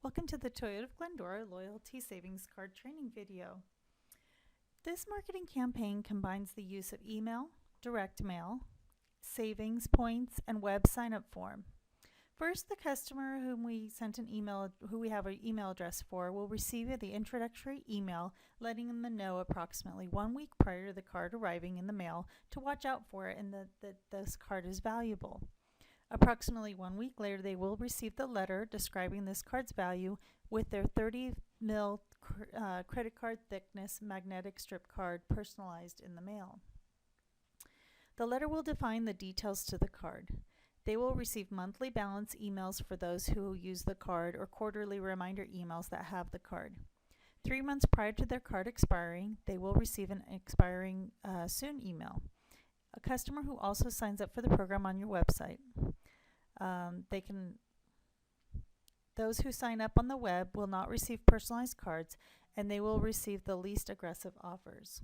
Welcome to the Toyota of Glendora Loyalty Savings Card training video. This marketing campaign combines the use of email, direct mail, savings points, and web sign-up form. First, the customer who we have an email address for will receive the introductory email letting them know approximately 1 week prior to the card arriving in the mail to watch out for it and that this card is valuable. Approximately 1 week later, they will receive the letter describing this card's value with their 30 ml credit card thickness magnetic strip card personalized in the mail. The letter will define the details to the card. They will receive monthly balance emails for those who use the card or quarterly reminder emails that have the card. 3 months prior to their card expiring, they will receive an expiring soon email. A customer who also signs up for the program on your website. Those who sign up on the web will not receive personalized cards, and they will receive the least aggressive offers.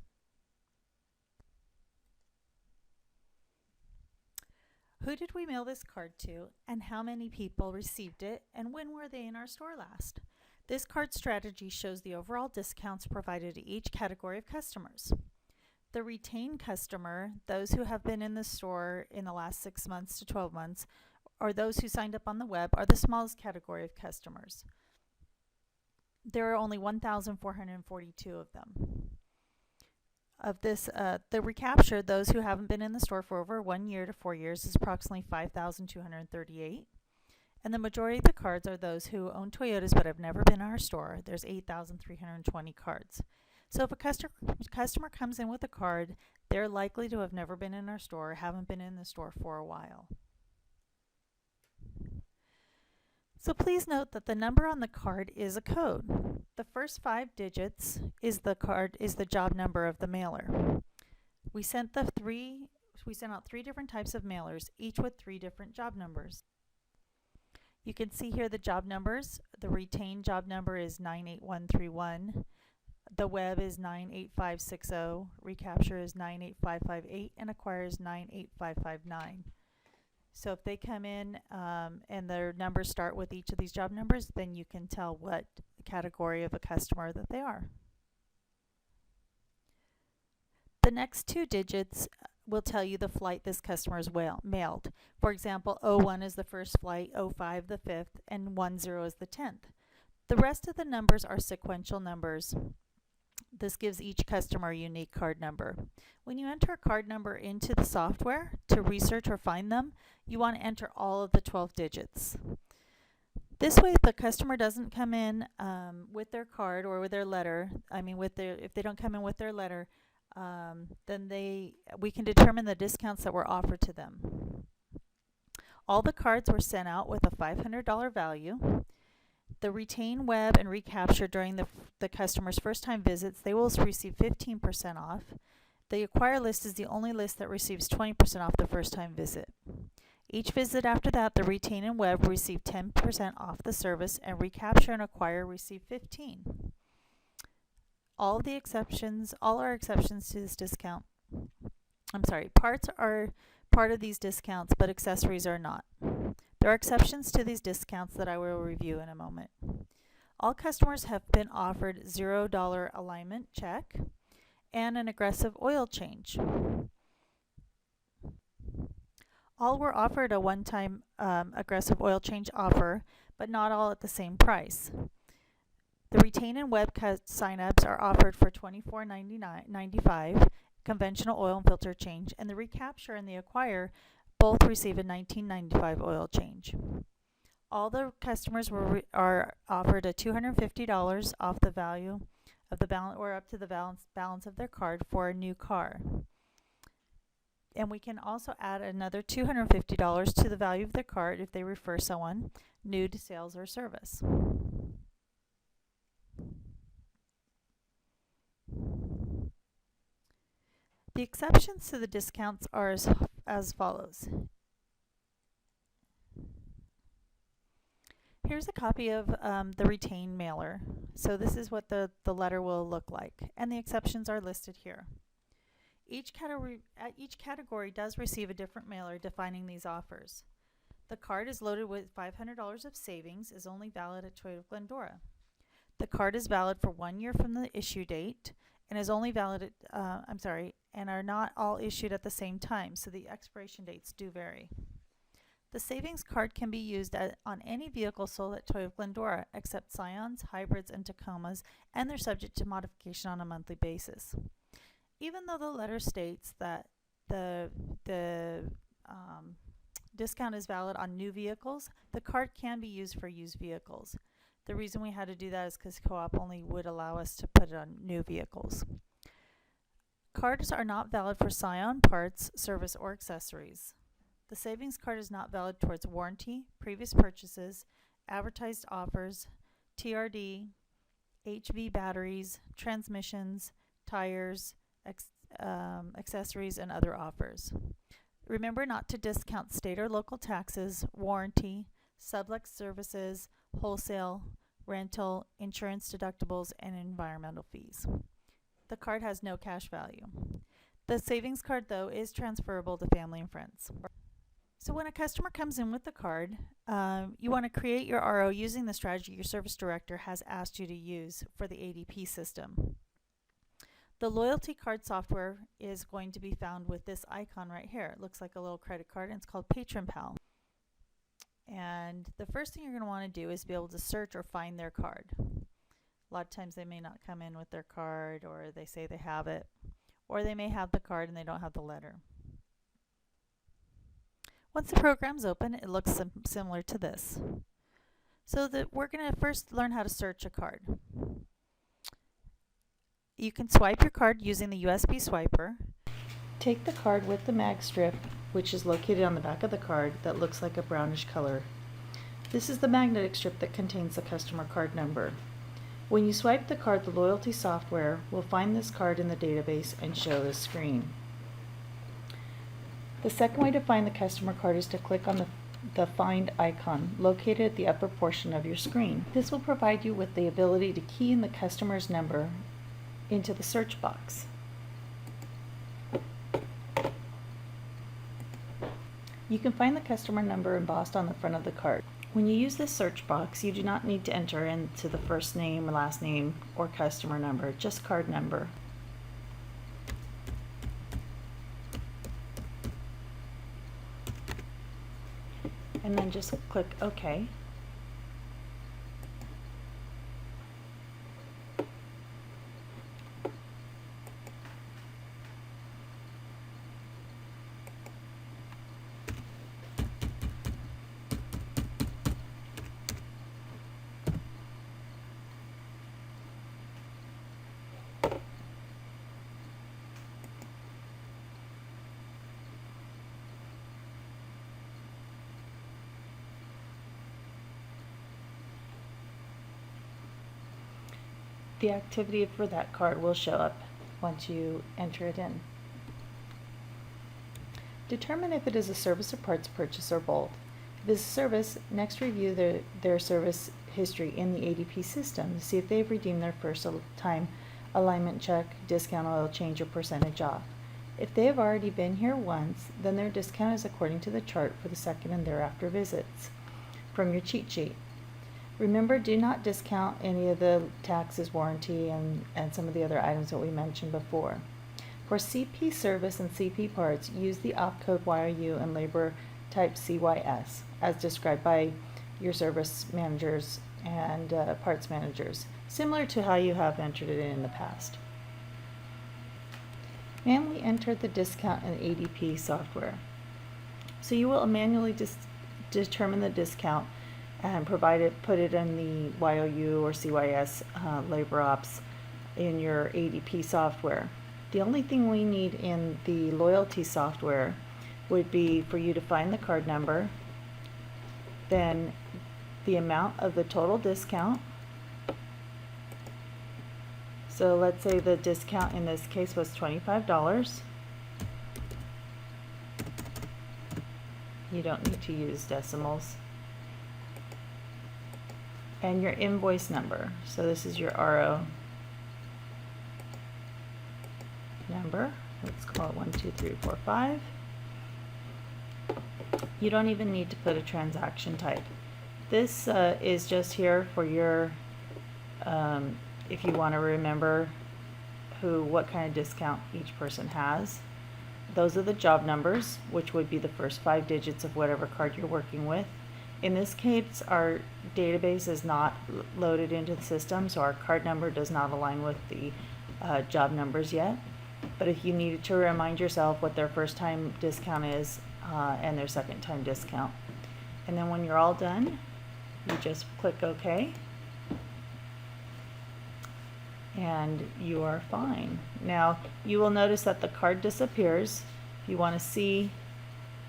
Who did we mail this card to, and how many people received it, and when were they in our store last? This card strategy shows the overall discounts provided to each category of customers. The retained customer, those who have been in the store in the last 6 months to 12 months, or those who signed up on the web, are the smallest category of customers. There are only 1,442 of them. Of this, the recapture, those who haven't been in the store for over 1 year to 4 years, is approximately 5,238. And the majority of the cards are those who own Toyotas but have never been in our store. There's 8,320 cards. So if a customer comes in with a card, they're likely to have never been in our store, haven't been in the store for a while. So please note that the number on the card is a code. The first 5 digits is the job number of the mailer. We sent out 3 different types of mailers, each with 3 different job numbers. You can see here the job numbers. The retained job number is 98131. The web is 98560, recapture is 98558, and acquire is 98559. So if they come in and their numbers start with each of these job numbers, then you can tell what category of a customer that they are. The next 2 digits will tell you the flight this customer is mailed. For example, 01 is the first flight, 05 the 5th, and 10 is the 10th. The rest of the numbers are sequential numbers. This gives each customer a unique card number. When you enter a card number into the software to research or find them, you want to enter all of the 12 digits. This way, if the customer doesn't come in with their card or with their letter, if they don't come in with their letter, then we can determine the discounts that were offered to them. All the cards were sent out with a $500 value. The retain web and recapture during the customer's first time visits, they will receive 15% off. The acquire list is the only list that receives 20% off the first time visit. Each visit after that, the retain and web receive 10% off the service, and recapture and acquire receive 15%. All our exceptions to this discount. Parts are part of these discounts, but accessories are not. There are exceptions to these discounts that I will review in a moment. All customers have been offered $0 alignment check and an aggressive oil change. All were offered a one-time aggressive oil change offer, but not all at the same price. The retain and web sign-ups are offered for $24.95 conventional oil and filter change, and the recapture and the acquire both receive a $19.95 oil change. All the customers are offered a $250 off the value of the balance, or up to the balance of their card for a new car. And we can also add another $250 to the value of their card if they refer someone new to sales or service. The exceptions to the discounts are as follows. Here's a copy of the retained mailer. So this is what the letter will look like, and the exceptions are listed here. Each category does receive a different mailer defining these offers. The card is loaded with $500 of savings, is only valid at Toyota of Glendora. The card is valid for 1 year from the issue date and is only valid and are not all issued at the same time, so the expiration dates do vary. The savings card can be used on any vehicle sold at Toyota of Glendora except Scions, hybrids, and Tacomas, and they're subject to modification on a monthly basis. Even though the letter states that the discount is valid on new vehicles, the card can be used for used vehicles. The reason we had to do that is because Co-op only would allow us to put it on new vehicles. Cards are not valid for Scion parts, service, or accessories. The savings card is not valid towards warranty, previous purchases, advertised offers, TRD, HV batteries, transmissions, tires, accessories, and other offers. Remember not to discount state or local taxes, warranty, sublex services, wholesale, rental, insurance deductibles, and environmental fees. The card has no cash value. The savings card, though, is transferable to family and friends. So when a customer comes in with the card, you want to create your RO using the strategy your service director has asked you to use for the ADP system. The loyalty card software is going to be found with this icon right here. It looks like a little credit card, and it's called Patron Pal. And the first thing you're going to want to do is be able to search or find their card. A lot of times they may not come in with their card, or they say they have it, or they may have the card and they don't have the letter. Once the program's open, it looks similar to this. So we're going to first learn how to search a card. You can swipe your card using the USB swiper. Take the card with the mag strip, which is located on the back of the card, that looks like a brownish color. This is the magnetic strip that contains the customer card number. When you swipe the card, the loyalty software will find this card in the database and show the screen. The second way to find the customer card is to click on the Find icon located at the upper portion of your screen. This will provide you with the ability to key in the customer's number into the search box. You can find the customer number embossed on the front of the card. When you use this search box, you do not need to enter into the first name, last name, or customer number, just card number. And then just click OK. The activity for that card will show up once you enter it in. Determine if it is a service or parts purchase or both. If it's a service, next review their service history in the ADP system to see if they've redeemed their first time alignment check, discount, oil change, or percentage off. If they have already been here once, then their discount is according to the chart for the second and thereafter visits from your cheat sheet. Remember, do not discount any of the taxes, warranty, and some of the other items that we mentioned before. For CP service and CP parts, use the opcode YOU and labor type CYS as described by your service managers and parts managers, similar to how you have entered it in the past. Manually enter the discount in ADP software. So you will manually determine the discount and put it in the YOU or CYS labor ops in your ADP software. The only thing we need in the loyalty software would be for you to find the card number, then the amount of the total discount. So let's say the discount in this case was $25. You don't need to use decimals. And your invoice number. So this is your RO number. Let's call it 12345. You don't even need to put a transaction type. This is just here for your, if you want to remember what kind of discount each person has. Those are the job numbers, which would be the first 5 digits of whatever card you're working with. In this case, our database is not loaded into the system, so our card number does not align with the job numbers yet. But if you needed to remind yourself what their first time discount is and their second time discount. And then when you're all done, you just click OK. And you are fine. Now you will notice that the card disappears. If you want to see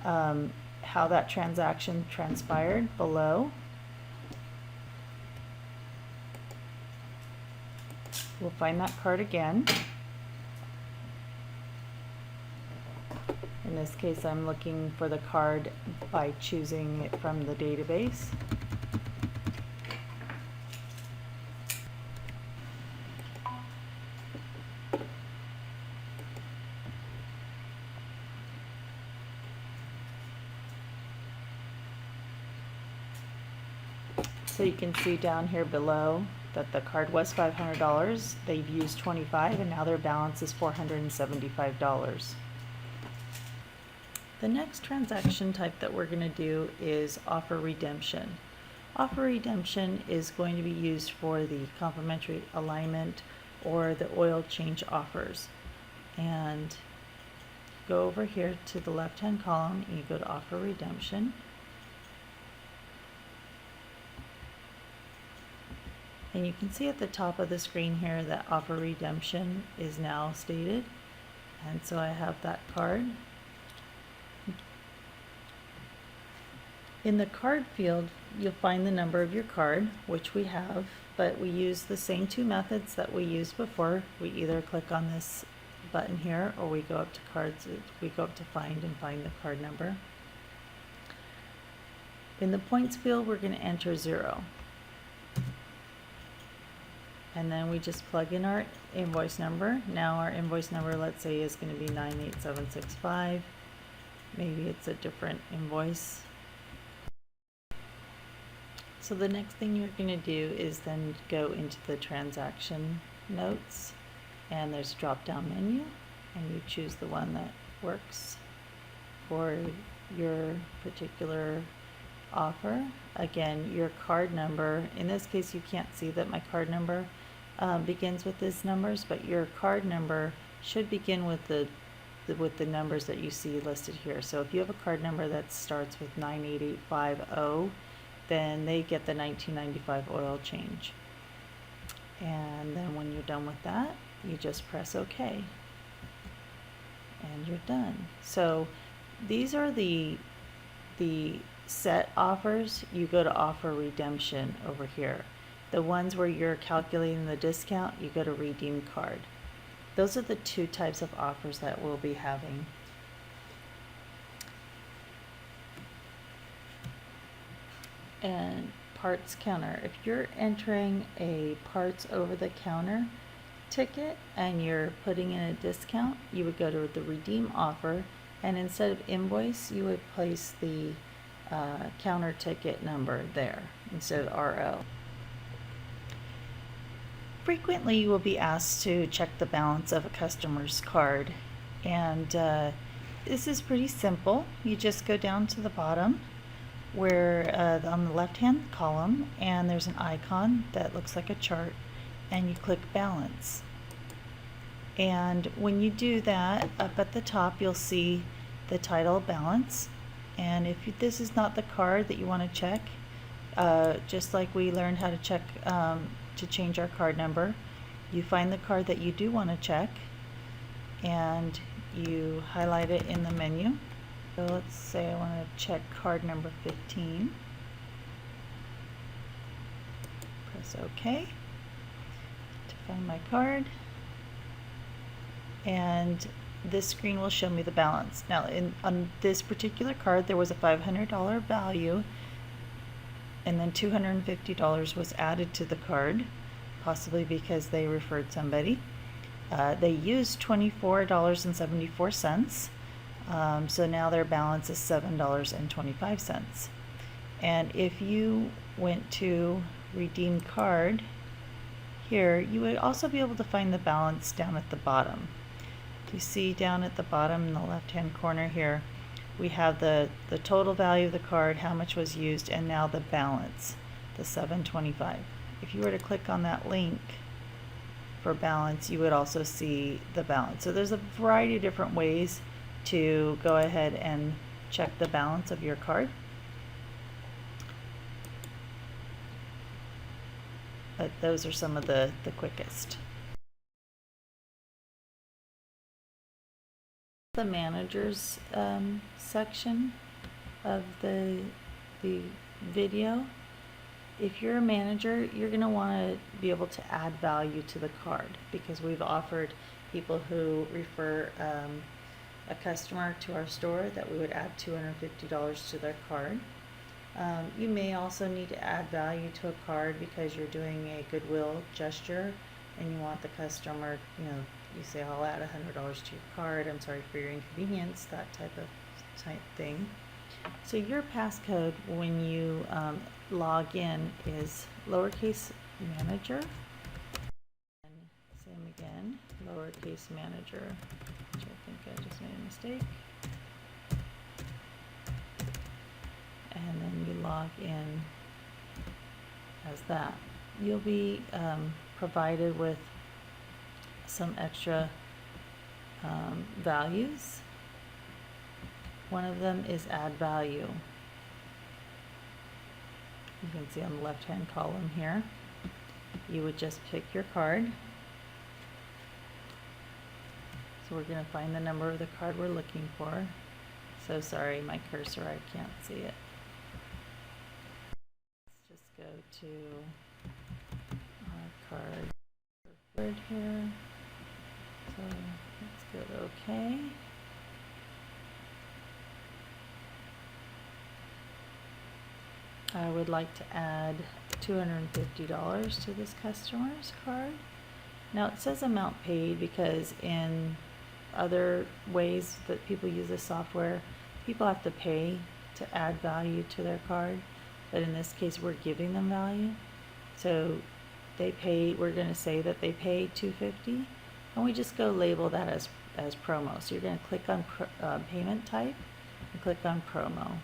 how that transaction transpired, below we'll find that card again. In this case, I'm looking for the card by choosing it from the database. So you can see down here below that the card was $500. They've used $25 and now their balance is $475. The next transaction type that we're going to do is offer redemption. Offer redemption is going to be used for the complimentary alignment or the oil change offers. And go over here to the left hand column and you go to offer redemption. And you can see at the top of the screen here that offer redemption is now stated. And so I have that card. In the card field, you'll find the number of your card, which we have, but we use the same 2 methods that we used before. We either click on this button here or we go up to cards, we go up to find and find the card number. In the points field, we're going to enter 0. And then we just plug in our invoice number. Now our invoice number, let's say, is going to be 98765. Maybe it's a different invoice. So the next thing you're going to do is then go into the transaction notes, and there's a drop down menu, and you choose the one that works for your particular offer. Again, your card number, in this case you can't see that my card number begins with these numbers, but your card number should begin with the numbers that you see listed here. So if you have a card number that starts with 98850, then they get the 1995 oil change. And then when you're done with that, you just press OK. And you're done. So these are the set offers. You go to offer redemption over here. The ones where you're calculating the discount, you go to redeem card. Those are the 2 types of offers that we'll be having. And parts counter. If you're entering a parts over the counter ticket and you're putting in a discount, you would go to the redeem offer, and instead of invoice, you would place the counter ticket number there instead of RO. Frequently you will be asked to check the balance of a customer's card, and this is pretty simple. You just go down to the bottom where on the left hand column, and there's an icon that looks like a chart, and you click balance. And when you do that, up at the top you'll see the title balance. And if this is not the card that you want to check, just like we learned how to check to change our card number, you find the card that you do want to check and you highlight it in the menu. So let's say I want to check card number 15. Press OK to find my card, and this screen will show me the balance. Now on this particular card there was a $500 value, and then $250 was added to the card, possibly because they referred somebody. They used $24.74. So now their balance is $7.25. And if you went to redeem card here, you would also be able to find the balance down at the bottom. You see down at the bottom in the left hand corner here, we have the total value of the card, how much was used, and now the balance, the $7.25. If you were to click on that link for balance, you would also see the balance. So there's a variety of different ways to go ahead and check the balance of your card. But those are some of the quickest. The managers section of the video. If you're a manager, you're going to want to be able to add value to the card, because we've offered people who refer a customer to our store that we would add $250 to their card. You may also need to add value to a card because you're doing a goodwill gesture and you want the customer, you say, I'll add $100 to your card, I'm sorry for your inconvenience, that type thing. So your passcode when you log in is lowercase manager, and same again, lowercase manager, which I think I just made a mistake. And then you log in as that. You'll be provided with some extra values. One of them is add value. You can see on the left hand column here. You would just pick your card. So we're going to find the number of the card we're looking for. So sorry, my cursor, I can't see it. Let's just go to our card here. So let's go to OK. I would like to add $250 to this customer's card. Now it says amount paid because in other ways that people use this software, people have to pay to add value to their card. But in this case, we're giving them value. So they pay, we're going to say that they pay $250, and we just go label that as promo. So you're going to click on payment type and click on promo.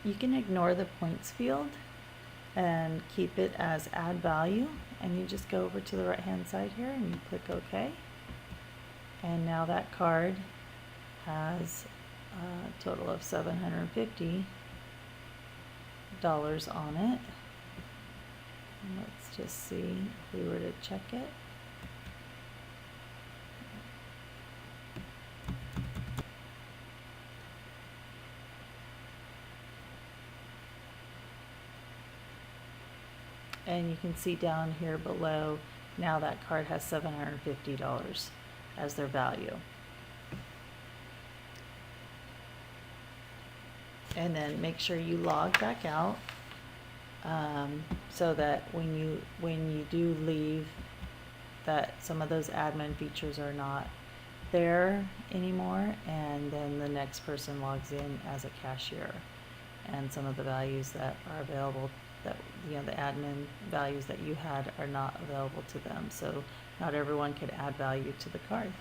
You can ignore the points field and keep it as add value, and you just go over to the right hand side here and you click OK. And now that card has a total of $750 on it. And let's just see if we were to check it. And you can see down here below, now that card has $750 as their value. And then make sure you log back out so that when you do leave, that some of those admin features are not there anymore, and then the next person logs in as a cashier, and some of the values that are available, that the admin values that you had, are not available to them. So not everyone can add value to the card.